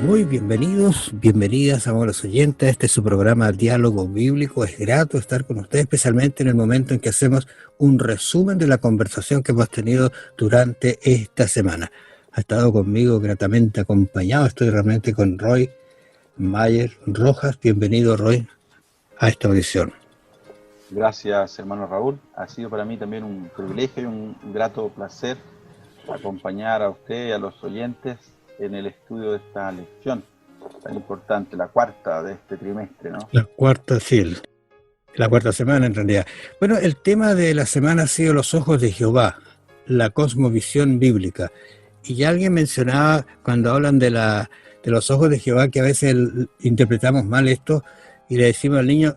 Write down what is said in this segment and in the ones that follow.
Muy bienvenidos, bienvenidas, amables oyentes. Este es su programa Diálogo Bíblico. Es grato estar con ustedes, especialmente en el momento en que hacemos un resumen de la conversación que hemos tenido durante esta semana. Ha estado conmigo gratamente acompañado. Estoy realmente con Roy Mayer Rojas. Bienvenido, Roy, a esta audición. Gracias, hermano Raúl. Ha sido para mí también un privilegio y un grato placer acompañar a usted y a los oyentes en el estudio de esta lección tan importante, la cuarta de este trimestre, ¿no? La cuarta, sí, la cuarta semana en realidad. Bueno, el tema de la semana ha sido los ojos de Jehová, la cosmovisión bíblica. Y ya alguien mencionaba cuando hablan de los ojos de Jehová que a veces interpretamos mal esto y le decimos al niño,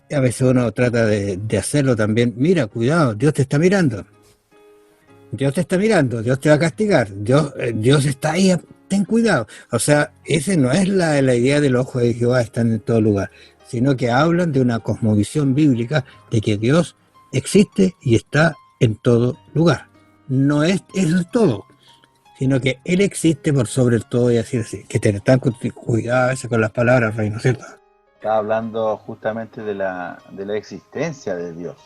a veces uno trata de hacerlo también, mira, cuidado, Dios te está mirando. Dios te está mirando, Dios te va a castigar, Dios está ahí, ten cuidado. O sea, esa no es la idea del ojo de Jehová, están en todo lugar, sino que hablan de una cosmovisión bíblica de que Dios existe y está en todo lugar. No es eso es todo, sino que Él existe por sobre todo y así. Que tener tan cuidado a veces con las palabras, Rey, ¿no es cierto? Está hablando justamente de la existencia de Dios,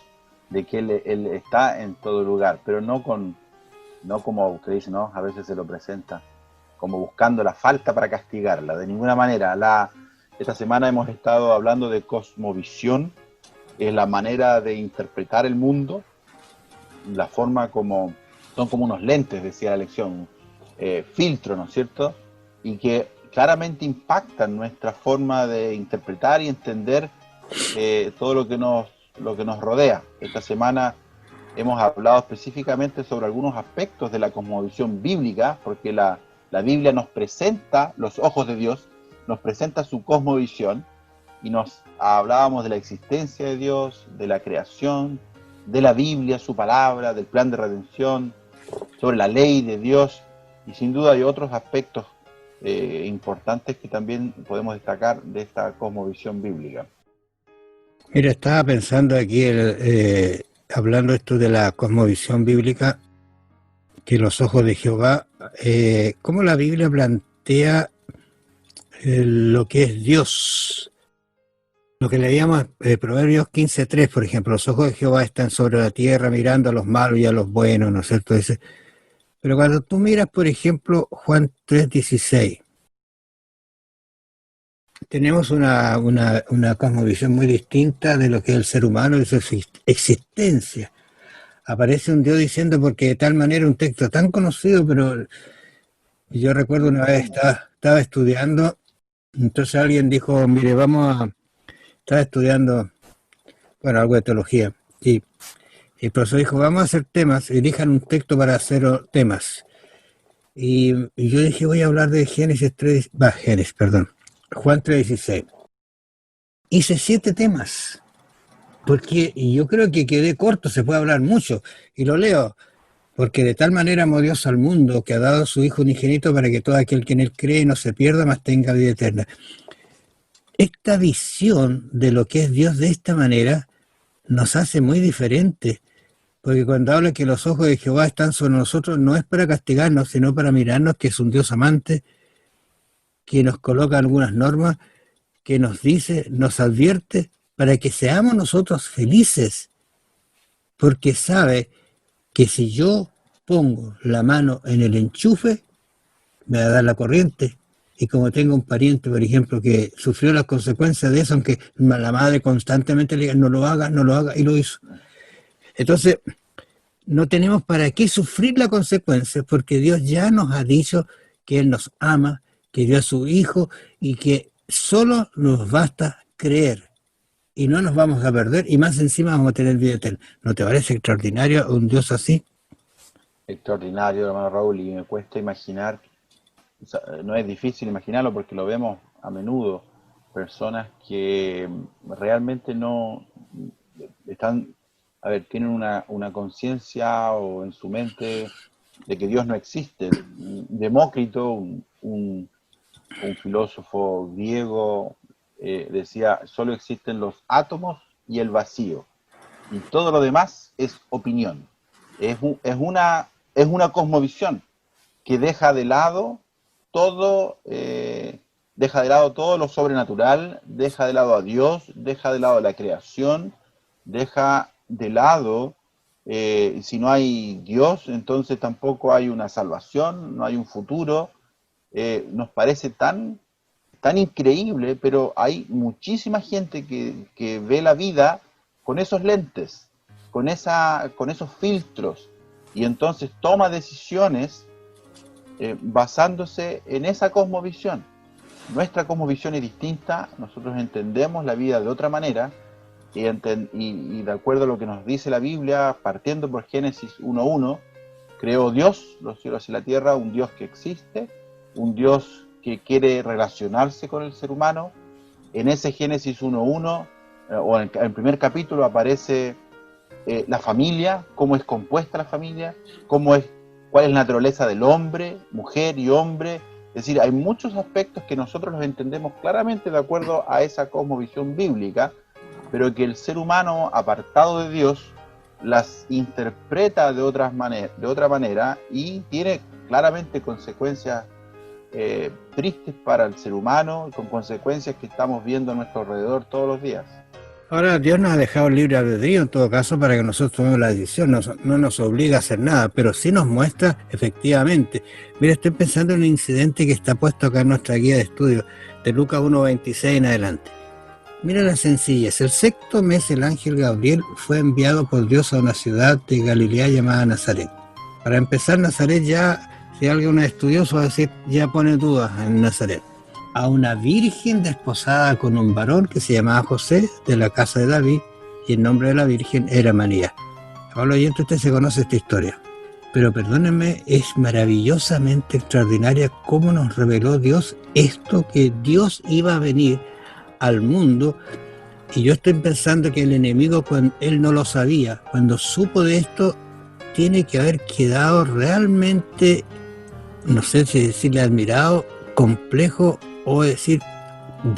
de que él está en todo lugar, pero no como usted dice, ¿no? A veces se lo presenta como buscando la falta para castigarla, de ninguna manera. Esta semana hemos estado hablando de cosmovisión, es la manera de interpretar el mundo, la forma son como unos lentes, decía la lección, filtro, ¿no es cierto? Y que claramente impactan nuestra forma de interpretar y entender todo lo que nos rodea. Esta semana hemos hablado específicamente sobre algunos aspectos de la cosmovisión bíblica, porque la Biblia nos presenta los ojos de Dios, nos presenta su cosmovisión, y hablábamos de la existencia de Dios, de la creación, de la Biblia, su palabra, del plan de redención, sobre la ley de Dios, y sin duda hay otros aspectos importantes que también podemos destacar de esta cosmovisión bíblica. Mira, estaba pensando aquí, hablando esto de la cosmovisión bíblica, que los ojos de Jehová, cómo la Biblia plantea lo que es Dios. Lo que leíamos Proverbios 15:3, por ejemplo, los ojos de Jehová están sobre la tierra mirando a los malos y a los buenos, ¿no es cierto? Pero cuando tú miras, por ejemplo, Juan 3:16, tenemos una cosmovisión muy distinta de lo que es el ser humano y su existencia. Aparece un Dios diciendo, porque de tal manera un texto tan conocido, pero yo recuerdo una vez estaba estudiando, entonces alguien dijo, mire, estaba estudiando, bueno, algo de teología, y el profesor dijo, vamos a hacer temas, elijan un texto para hacer temas. Y yo dije, voy a hablar de Juan 3:16. Hice 7 temas, porque yo creo que quedé corto, se puede hablar mucho, y lo leo. Porque de tal manera amó Dios al mundo que ha dado a su Hijo unigénito para que todo aquel que en él cree no se pierda, mas tenga vida eterna. Esta visión de lo que es Dios de esta manera nos hace muy diferentes, porque cuando habla que los ojos de Jehová están sobre nosotros, no es para castigarnos, sino para mirarnos, que es un Dios amante, que nos coloca algunas normas, que nos dice, nos advierte, para que seamos nosotros felices, porque sabe que si yo pongo la mano en el enchufe, me va a dar la corriente. Y como tengo un pariente, por ejemplo, que sufrió las consecuencias de eso, aunque la madre constantemente le diga, no lo haga, y lo hizo. Entonces, no tenemos para qué sufrir las consecuencias, porque Dios ya nos ha dicho que Él nos ama, que dio a su Hijo, y que solo nos basta creer. Y no nos vamos a perder, y más encima vamos a tener vida eterna. ¿No te parece extraordinario un Dios así? Extraordinario, hermano Raúl, y me cuesta imaginar, o sea, no es difícil imaginarlo porque lo vemos a menudo, personas que realmente no están, tienen una conciencia o en su mente de que Dios no existe. Demócrito, un filósofo griego, decía, solo existen los átomos y el vacío, y todo lo demás es opinión. Es una cosmovisión que deja de lado todo, deja de lado todo lo sobrenatural, deja de lado a Dios, deja de lado la creación, deja de lado, si no hay Dios, entonces tampoco hay una salvación, no hay un futuro. Nos parece tan increíble, pero hay muchísima gente que ve la vida con esos lentes, con esos filtros, y entonces toma decisiones basándose en esa cosmovisión. Nuestra cosmovisión es distinta, nosotros entendemos la vida de otra manera, y de acuerdo a lo que nos dice la Biblia, partiendo por Génesis 1.1, creó Dios los cielos y la tierra, un Dios que existe, un Dios que quiere relacionarse con el ser humano. En ese Génesis 1.1, o en el primer capítulo, aparece la familia, cómo es compuesta la familia, cuál es la naturaleza del hombre, mujer y hombre. Es decir, hay muchos aspectos que nosotros los entendemos claramente de acuerdo a esa cosmovisión bíblica, pero que el ser humano, apartado de Dios, las interpreta de otra manera y tiene claramente consecuencias tristes para el ser humano, con consecuencias que estamos viendo a nuestro alrededor todos los días. Ahora, Dios nos ha dejado libre albedrío en todo caso para que nosotros tomemos la decisión, no nos obliga a hacer nada, pero sí nos muestra efectivamente. Mira, estoy pensando en un incidente que está puesto acá en nuestra guía de estudio, de Lucas 1.26 en adelante. Mira la sencillez. El sexto mes el ángel Gabriel fue enviado por Dios a una ciudad de Galilea llamada Nazaret. Para empezar, Nazaret ya, si alguien es estudioso va a decir, ya pone dudas en Nazaret. A una virgen desposada con un varón que se llamaba José, de la casa de David, y el nombre de la virgen era María. Pablo oyente, usted se conoce esta historia, pero perdónenme, es maravillosamente extraordinaria cómo nos reveló Dios esto, que Dios iba a venir al mundo. Y yo estoy pensando que el enemigo, cuando él no lo sabía, cuando supo de esto, tiene que haber quedado realmente, no sé si decirle admirado, complejo, o decir,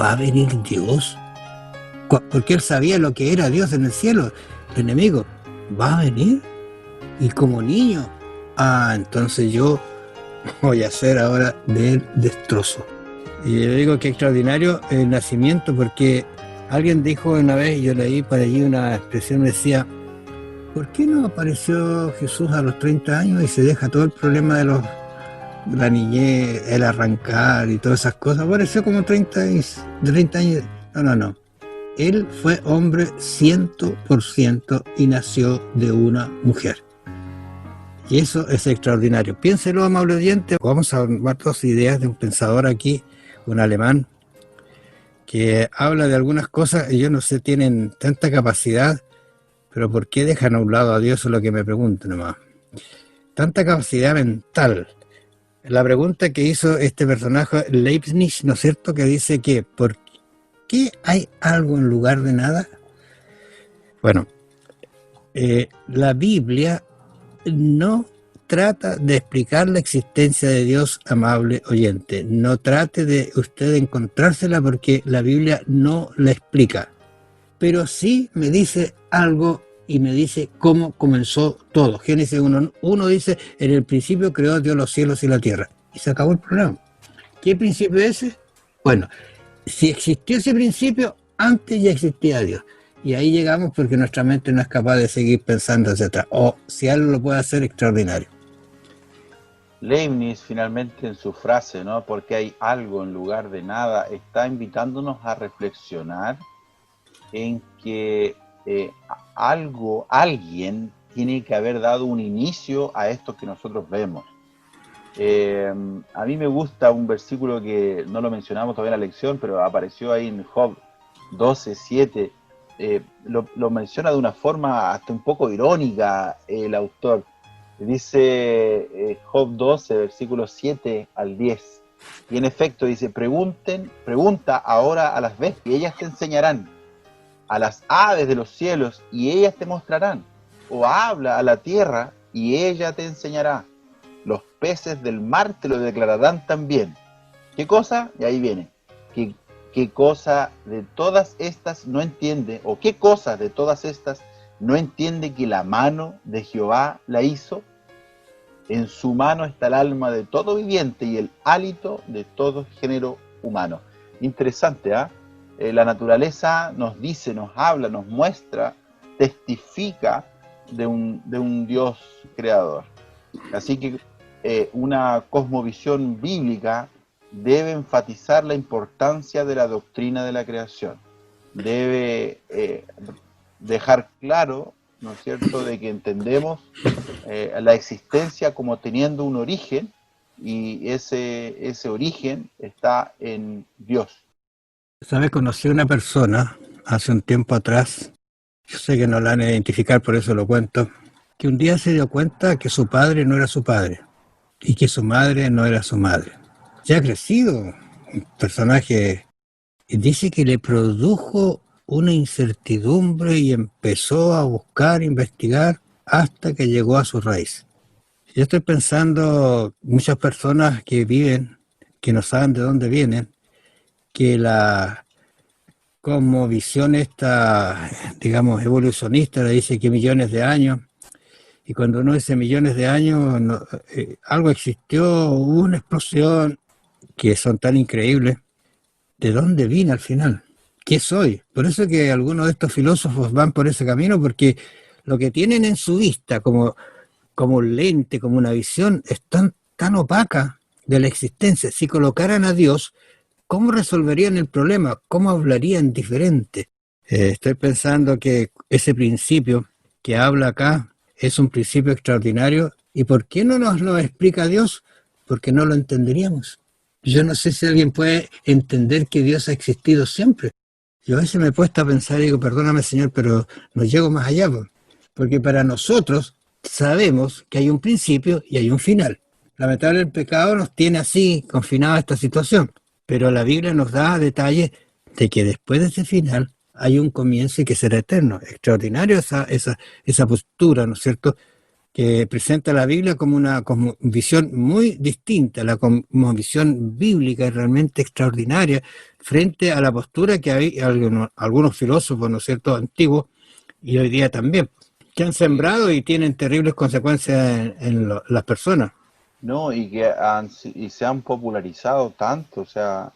¿va a venir Dios? Porque él sabía lo que era Dios en el cielo. El enemigo, ¿va a venir? Y como niño, entonces yo voy a hacer ahora de él destrozo. Y yo digo que extraordinario el nacimiento, porque alguien dijo una vez, yo leí por allí una expresión, decía, ¿por qué no apareció Jesús a los 30 años y se deja todo el problema de la niñez, el arrancar y todas esas cosas? Apareció como 30 años. No. Él fue hombre 100% y nació de una mujer. Y eso es extraordinario. Piénselo, amable oyente. Vamos a tomar dos ideas de un pensador aquí, un alemán, que habla de algunas cosas y yo no sé, tienen tanta capacidad, pero ¿por qué dejan a un lado a Dios? Es lo que me pregunto nomás. Tanta capacidad mental. La pregunta que hizo este personaje, Leibniz, ¿no es cierto?, que dice que ¿por qué hay algo en lugar de nada? Bueno, la Biblia no trata de explicar la existencia de Dios, amable oyente. No trate de usted encontrársela porque la Biblia no la explica. Pero sí me dice algo y me dice cómo comenzó todo. Génesis 1.1 dice, en el principio creó Dios los cielos y la tierra. Y se acabó el problema. ¿Qué principio es ese? Bueno, si existió ese principio, antes ya existía Dios. Y ahí llegamos porque nuestra mente no es capaz de seguir pensando hacia atrás. O si algo lo puede hacer, extraordinario. Leibniz, finalmente, en su frase, ¿no?, porque hay algo en lugar de nada, está invitándonos a reflexionar en que alguien tiene que haber dado un inicio a esto que nosotros vemos. A mí me gusta un versículo que no lo mencionamos todavía en la lección, pero apareció ahí en Job 12:7. Lo menciona de una forma hasta un poco irónica el autor. Dice Job 12, versículos 7 al 10. Y en efecto dice, pregunta ahora a las bestias y ellas te enseñarán, a las aves de los cielos y ellas te mostrarán, o habla a la tierra y ella te enseñará, los peces del mar te lo declararán también. ¿Qué cosa? Y ahí viene. ¿Qué cosa de todas estas no entiende, o qué cosa de todas estas no entiende que la mano de Jehová la hizo? En su mano está el alma de todo viviente y el hálito de todo género humano. Interesante, ¿ah? La naturaleza nos dice, nos habla, nos muestra, testifica de un Dios creador. Así que una cosmovisión bíblica debe enfatizar la importancia de la doctrina de la creación. Debe dejar claro, ¿no es cierto?, de que entendemos la existencia como teniendo un origen, y ese origen está en Dios. ¿Sabes? Conocí a una persona hace un tiempo atrás, yo sé que no la van a identificar, por eso lo cuento, que un día se dio cuenta que su padre no era su padre y que su madre no era su madre. Ya ha crecido, un personaje, y dice que le produjo una incertidumbre y empezó a buscar, investigar, hasta que llegó a su raíz. Yo estoy pensando, muchas personas que viven, que no saben de dónde vienen, que la como visión esta, digamos, evolucionista, le dice que millones de años, y cuando uno dice millones de años, algo existió, hubo una explosión, que son tan increíbles. ¿De dónde vine al final? ¿Qué soy? Por eso que algunos de estos filósofos van por ese camino, porque lo que tienen en su vista como un lente, como una visión, es tan opaca de la existencia. Si colocaran a Dios, ¿cómo resolverían el problema? ¿Cómo hablarían diferente? Estoy pensando que ese principio que habla acá es un principio extraordinario. ¿Y por qué no nos lo explica Dios? Porque no lo entenderíamos. Yo no sé si alguien puede entender que Dios ha existido siempre. Yo a veces me he puesto a pensar y digo, perdóname Señor, pero no llego más allá. Porque para nosotros sabemos que hay un principio y hay un final. Lamentablemente el pecado nos tiene así, confinados a esta situación. Pero la Biblia nos da detalles de que después de ese final hay un comienzo y que será eterno. Extraordinario esa postura, ¿no es cierto?, que presenta la Biblia como una visión muy distinta, la visión bíblica es realmente extraordinaria frente a la postura que hay algunos filósofos, ¿no es cierto?, antiguos, y hoy día también, que han sembrado y tienen terribles consecuencias en las personas. No, y se han popularizado tanto, o sea,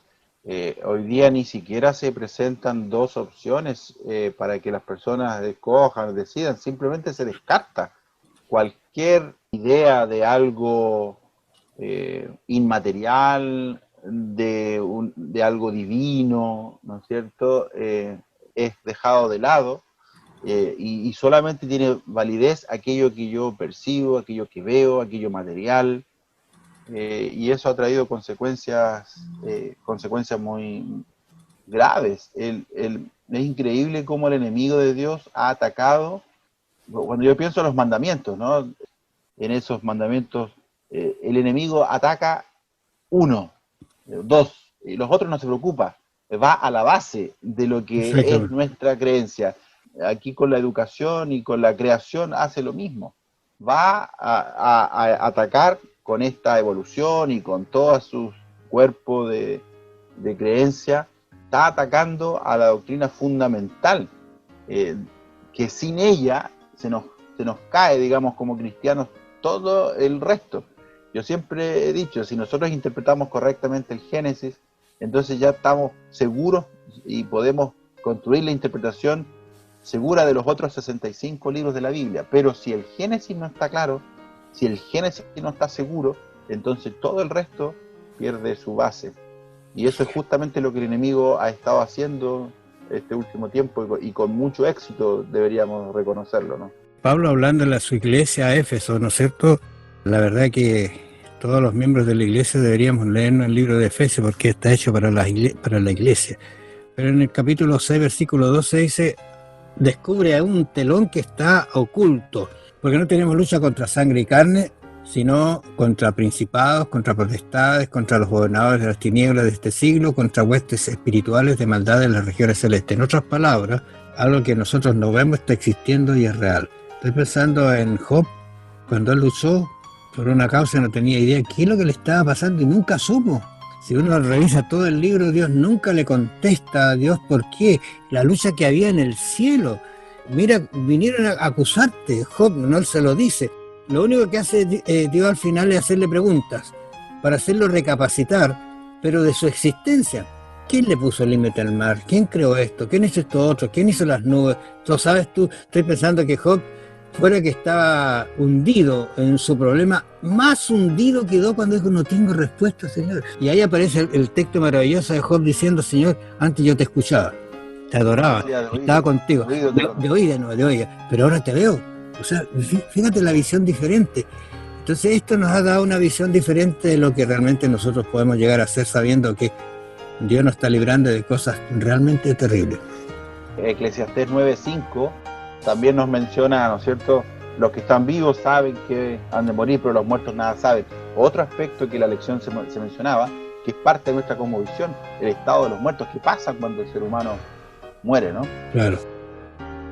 hoy día ni siquiera se presentan dos opciones para que las personas escojan, decidan, simplemente se descarta cualquier idea de algo inmaterial, de algo divino, ¿no es cierto? Es dejado de lado, y solamente tiene validez aquello que yo percibo, aquello que veo, aquello material. Y eso ha traído consecuencias muy graves. Es increíble cómo el enemigo de Dios ha atacado. Cuando yo pienso en los mandamientos, ¿no?, en esos mandamientos, el enemigo ataca uno, dos, y los otros no se preocupa, va a la base de lo que es nuestra creencia. Aquí con la educación y con la creación hace lo mismo, va a atacar con esta evolución y con todo su cuerpo de creencia, está atacando a la doctrina fundamental, que sin ella se nos cae, digamos, como cristianos, todo el resto. Yo siempre he dicho, si nosotros interpretamos correctamente el Génesis, entonces ya estamos seguros y podemos construir la interpretación segura de los otros 65 libros de la Biblia. Pero si el Génesis no está claro, si el Génesis no está seguro, entonces todo el resto pierde su base. Y eso es justamente lo que el enemigo ha estado haciendo este último tiempo, y con mucho éxito, deberíamos reconocerlo, ¿no? Pablo, hablando a su iglesia a Éfeso, ¿no es cierto? La verdad que todos los miembros de la iglesia deberíamos leernos el libro de Efesios, porque está hecho para la iglesia. Pero en el capítulo 6, versículo 12 dice, descubre un telón que está oculto, porque no tenemos lucha contra sangre y carne, sino contra principados, contra potestades, contra los gobernadores de las tinieblas de este siglo, contra huestes espirituales de maldad en las regiones celestes. En otras palabras, algo que nosotros no vemos está existiendo y es real. Estoy pensando en Job, cuando él luchó por una causa, no tenía idea qué es lo que le estaba pasando y nunca supo. Si uno revisa todo el libro, Dios nunca le contesta a Dios por qué. La lucha que había en el cielo. Mira, vinieron a acusarte, Job no se lo dice. Lo único que hace Dios al final es hacerle preguntas, para hacerlo recapacitar, pero de su existencia. ¿Quién le puso el límite al mar? ¿Quién creó esto? ¿Quién hizo esto otro? ¿Quién hizo las nubes? ¿Tú sabes tú? Estoy pensando que Job, fuera que estaba hundido en su problema, más hundido quedó cuando dijo, no tengo respuesta, Señor. Y ahí aparece el texto maravilloso de Job diciendo, Señor, antes yo te escuchaba, te adoraba, estaba contigo, de oída, no, de oída, pero ahora te veo. O sea, fíjate la visión diferente. Entonces esto nos ha dado una visión diferente de lo que realmente nosotros podemos llegar a ser, sabiendo que Dios nos está librando de cosas realmente terribles. Eclesiastés 9:5 también nos menciona, ¿no es cierto?, los que están vivos saben que han de morir, pero los muertos nada saben. Otro aspecto que la lección se mencionaba, que es parte de nuestra cosmovisión, el estado de los muertos, que pasa cuando el ser humano muere, ¿no? Claro.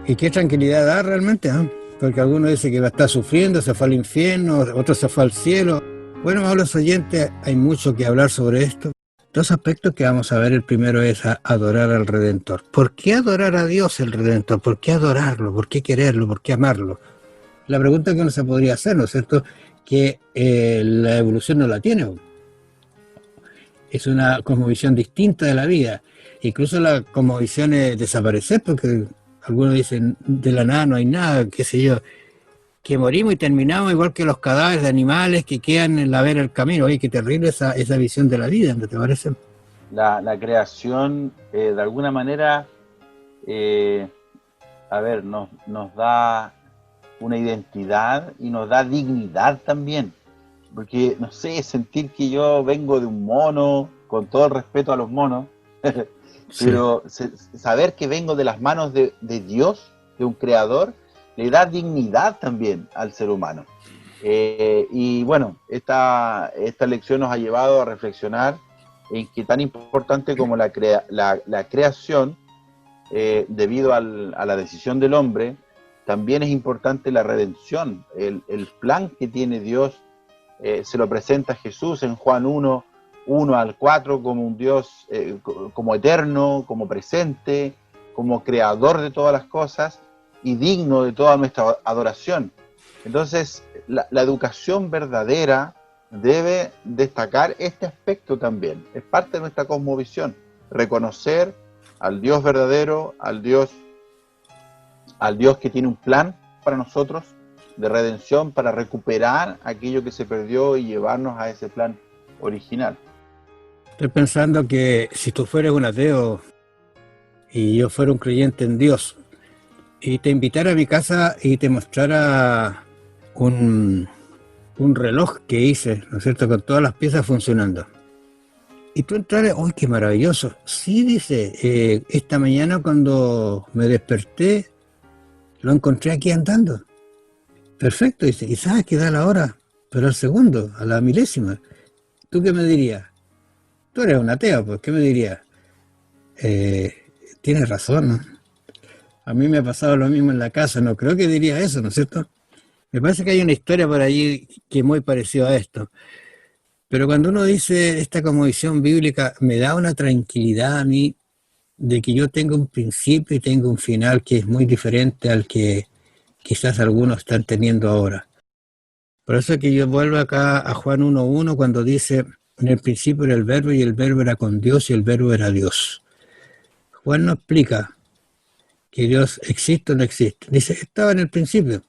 Y qué tranquilidad da realmente, ¿eh? Porque algunos dicen que va a estar sufriendo, se fue al infierno, otro se fue al cielo. Bueno, a los oyentes, hay mucho que hablar sobre esto. Dos aspectos que vamos a ver. El primero es adorar al Redentor. ¿Por qué adorar a Dios el Redentor? ¿Por qué adorarlo? ¿Por qué quererlo? ¿Por qué amarlo? La pregunta que uno se podría hacer, ¿no es cierto? Que la evolución no la tiene. Es una cosmovisión distinta de la vida. Incluso la cosmovisión es desaparecer, porque algunos dicen de la nada no hay nada, qué sé yo, que morimos y terminamos igual que los cadáveres de animales que quedan en la vera del camino. Oye, qué terrible esa visión de la vida, ¿no te parece? La creación, de alguna manera, nos da una identidad y nos da dignidad también. Porque, no sé, sentir que yo vengo de un mono, con todo el respeto a los monos, pero saber que vengo de las manos de Dios, de un creador, le da dignidad también al ser humano. Y bueno, esta lección nos ha llevado a reflexionar en que tan importante como la creación, debido a la decisión del hombre, también es importante la redención, el plan que tiene Dios. Se lo presenta Jesús en Juan 1:1-4 como un Dios, como eterno, como presente, como creador de todas las cosas y digno de toda nuestra adoración. Entonces, la educación verdadera debe destacar este aspecto también. Es parte de nuestra cosmovisión, reconocer al Dios verdadero, al Dios que tiene un plan para nosotros de redención, para recuperar aquello que se perdió y llevarnos a ese plan original. Estoy pensando que si tú fueras un ateo y yo fuera un creyente en Dios y te invitara a mi casa y te mostrara un reloj que hice, ¿no es cierto?, con todas las piezas funcionando. Y tú entraras, ¡uy, qué maravilloso! Sí, dice, esta mañana cuando me desperté, lo encontré aquí andando. Perfecto, dice, y sabes que da la hora, pero al segundo, a la milésima. ¿Tú qué me dirías? Tú eres un ateo, pues, ¿qué me dirías? Tienes razón, ¿no? A mí me ha pasado lo mismo en la casa, no creo que diría eso, ¿no es cierto? Me parece que hay una historia por allí que es muy parecida a esto. Pero cuando uno dice esta cosmovisión bíblica, me da una tranquilidad a mí de que yo tengo un principio y tengo un final que es muy diferente al que quizás algunos están teniendo ahora. Por eso es que yo vuelvo acá a Juan 1:1 cuando dice, en el principio era el verbo y el verbo era con Dios y el verbo era Dios. Juan no explica que Dios existe o no existe. Dice, estaba en el principio.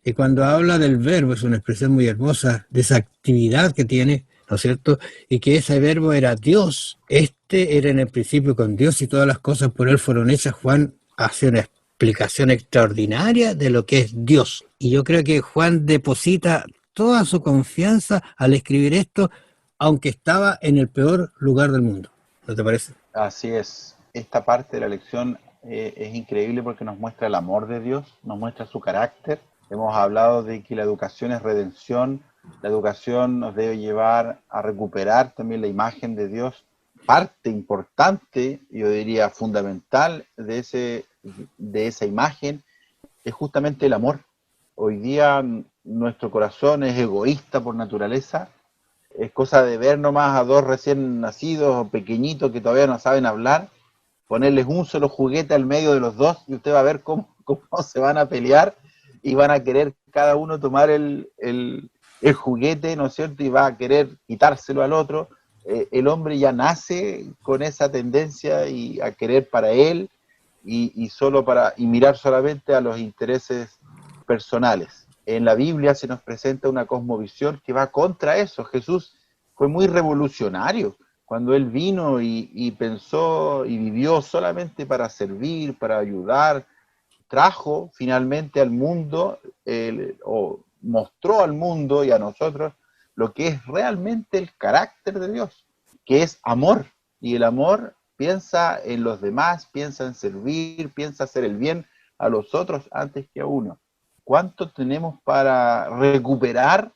Y cuando habla del verbo, es una expresión muy hermosa de esa actividad que tiene, ¿no es cierto? Y que ese verbo era Dios. Este era en el principio con Dios y todas las cosas por él fueron hechas. Juan hace una explicación extraordinaria de lo que es Dios. Y yo creo que Juan deposita toda su confianza al escribir esto, aunque estaba en el peor lugar del mundo. ¿No te parece? Así es. Esta parte de la lección es increíble porque nos muestra el amor de Dios, nos muestra su carácter. Hemos hablado de que la educación es redención, la educación nos debe llevar a recuperar también la imagen de Dios. Parte importante, yo diría fundamental, de esa imagen es justamente el amor. Hoy día nuestro corazón es egoísta por naturaleza, es cosa de ver nomás a dos recién nacidos o pequeñitos que todavía no saben hablar, ponerles un solo juguete al medio de los dos y usted va a ver cómo se van a pelear y van a querer cada uno tomar el juguete, ¿no es cierto?, y va a querer quitárselo al otro. El hombre ya nace con esa tendencia y a querer para él y mirar solamente a los intereses personales. En la Biblia se nos presenta una cosmovisión que va contra eso. Jesús fue muy revolucionario cuando él vino y pensó y vivió solamente para servir, para ayudar. Trajo finalmente al mundo, o mostró al mundo y a nosotros lo que es realmente el carácter de Dios, que es amor. Y el amor piensa en los demás, piensa en servir, piensa hacer el bien a los otros antes que a uno. ¿Cuánto tenemos para recuperar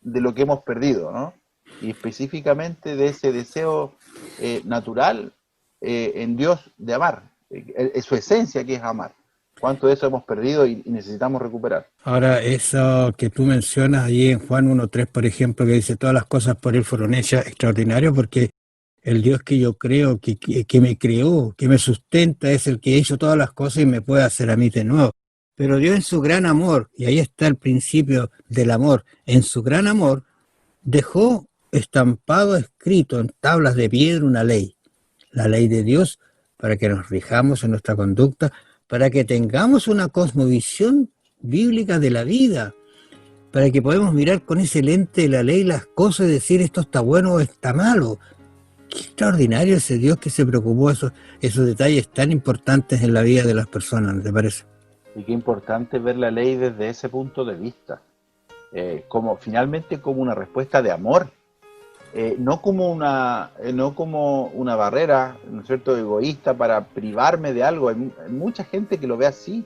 de lo que hemos perdido, ¿no? Y específicamente de ese deseo natural en Dios de amar, su esencia que es amar. ¿Cuánto de eso hemos perdido y necesitamos recuperar? Ahora, eso que tú mencionas allí en Juan 1.3, por ejemplo, que dice, todas las cosas por él fueron hechas, extraordinario, porque el Dios que yo creo, que me creó, que me sustenta, es el que hizo todas las cosas y me puede hacer a mí de nuevo. Pero Dios en su gran amor, y ahí está el principio del amor, en su gran amor, dejó estampado, escrito en tablas de piedra una ley, la ley de Dios, para que nos rijamos en nuestra conducta, para que tengamos una cosmovisión bíblica de la vida, para que podamos mirar con ese lente de la ley las cosas y decir esto está bueno o está malo. Qué extraordinario ese Dios que se preocupó de esos detalles tan importantes en la vida de las personas, ¿no te parece? Y qué importante ver la ley desde ese punto de vista, finalmente como una respuesta de amor, no como una barrera, ¿no es cierto?, egoísta para privarme de algo. Hay mucha gente que lo ve así.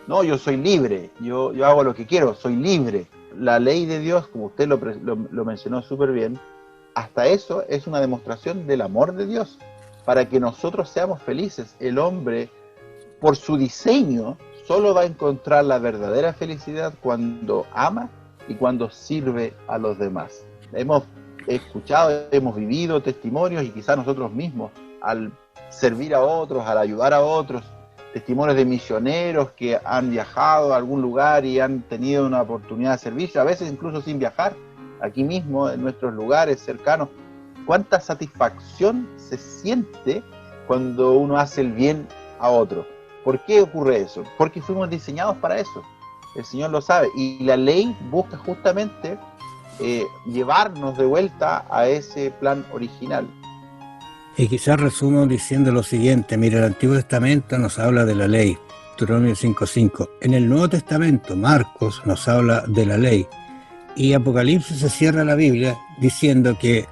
No, yo soy libre, yo hago lo que quiero, soy libre. La ley de Dios, como usted lo mencionó súper bien, hasta eso es una demostración del amor de Dios, para que nosotros seamos felices. El hombre, por su diseño, solo va a encontrar la verdadera felicidad cuando ama y cuando sirve a los demás. Hemos escuchado, hemos vivido testimonios, y quizás nosotros mismos, al servir a otros, al ayudar a otros, testimonios de misioneros que han viajado a algún lugar y han tenido una oportunidad de servicio, a veces incluso sin viajar, aquí mismo en nuestros lugares cercanos. Cuánta satisfacción se siente cuando uno hace el bien a otro. ¿Por qué ocurre eso? Porque fuimos diseñados para eso. El Señor lo sabe. Y la ley busca justamente llevarnos de vuelta a ese plan original. Y quizás resumo diciendo lo siguiente: mira, el Antiguo Testamento nos habla de la ley, Deuteronomio 5.5. En el Nuevo Testamento, Marcos nos habla de la ley. Y Apocalipsis se cierra la Biblia diciendo que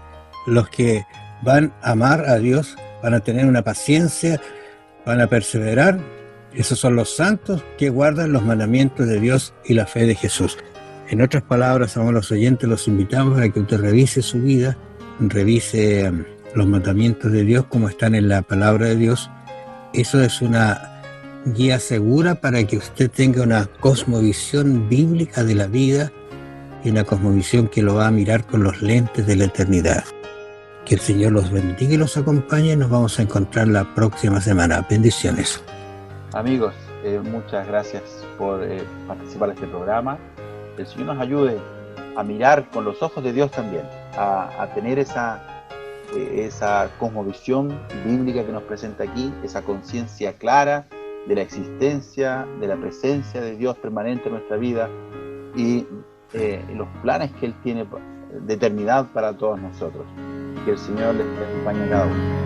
los que van a amar a Dios van a tener una paciencia, van a perseverar. Esos son los santos que guardan los mandamientos de Dios y la fe de Jesús. En otras palabras, amados oyentes, los invitamos a que usted revise su vida, revise los mandamientos de Dios como están en la palabra de Dios. Eso es una guía segura para que usted tenga una cosmovisión bíblica de la vida y una cosmovisión que lo va a mirar con los lentes de la eternidad. Que el Señor los bendiga y los acompañe. Nos vamos a encontrar la próxima semana. Bendiciones. Amigos, muchas gracias por participar en este programa. El Señor nos ayude a mirar con los ojos de Dios también, a tener esa cosmovisión bíblica que nos presenta aquí, esa conciencia clara de la existencia, de la presencia de Dios permanente en nuestra vida y los planes que Él tiene de eternidad para todos nosotros. Que el Señor les acompañe a cada uno.